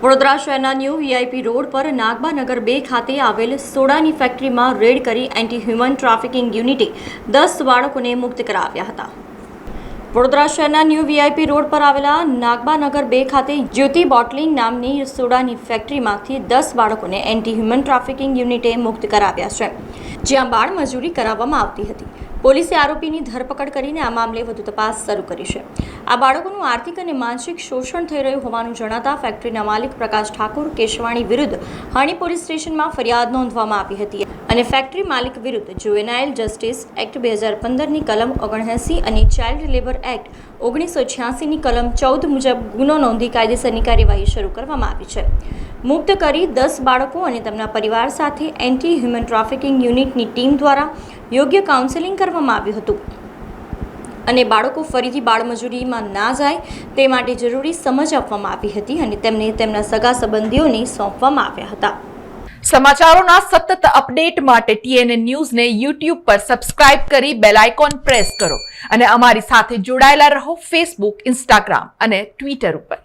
વડોદરા શહેરના new VIP road પર નાગબા નગર 2 ખાતે આવેલ સોડાની ફેક્ટરીમાં રેડ કરી એન્ટી હ્યુમન ટ્રાફિકિંગ યુનિટે 10 બાળકોને મુક્ત કરાવ્યા હતા। વડોદરા શહેરના ન્યૂ વીઆઈપી રોડ પર આવેલા નાગબા નગર 2 ખાતે જ્યોતિ બોટલિંગ નામની સોડાની ફેક્ટરીમાંથી 10 બાળકોને એન્ટી હ્યુમન ટ્રાફિકિંગ યુનિટે મુક્ત કરાવ્યા છે, જ્યાં બાળ મજૂરી કરાવવામાં આવતી હતી। પોલીસે આરોપીની ધરપકડ કરીને આ મામલે વધુ તપાસ શરૂ કરી છે। આ બાળકોનું આર્થિક અને માનસિક શોષણ થઈ રહ્યું હોવાનું જણાતા ફેક્ટરીના માલિક પ્રકાશ ઠાકોર કેશવાણી વિરુદ્ધ હાણી પોલીસ સ્ટેશનમાં ફરિયાદ નોંધવામાં આવી હતી અને ફેક્ટરી માલિક વિરુદ્ધ જુવેનાઇલ જસ્ટિસ એક્ટ 2015ની કલમ 79 અને ચાઇલ્ડ લેબર એક્ટ 1986ની કલમ 14 મુજબ ગુનો નોંધી કાયદેસરની કાર્યવાહી શરૂ કરવામાં આવી છે। મુક્ત કરી 10 બાળકો અને તેમના પરિવાર સાથે એન્ટી હ્યુમન ટ્રાફિકિંગ યુનિટની ટીમ દ્વારા યોગ્ય કાઉન્સેલિંગ કરવામાં આવ્યું હતું અને બાળકો ફરીથી બાળમજૂરીમાં ના જાય તે માટે જરૂરી સમજ આપવામાં આવી હતી અને તેમને તેમના સગા સંબંધીઓને સોંપવામાં આવ્યા હતા। સમાચારોના સતત અપડેટ માટે TNN ન્યૂઝને YouTube પર સબસ્ક્રાઇબ કરી બેલ આઇકોન પ્રેસ કરો અને અમારી સાથે જોડાયેલા રહો Facebook, Instagram અને Twitter ઉપર।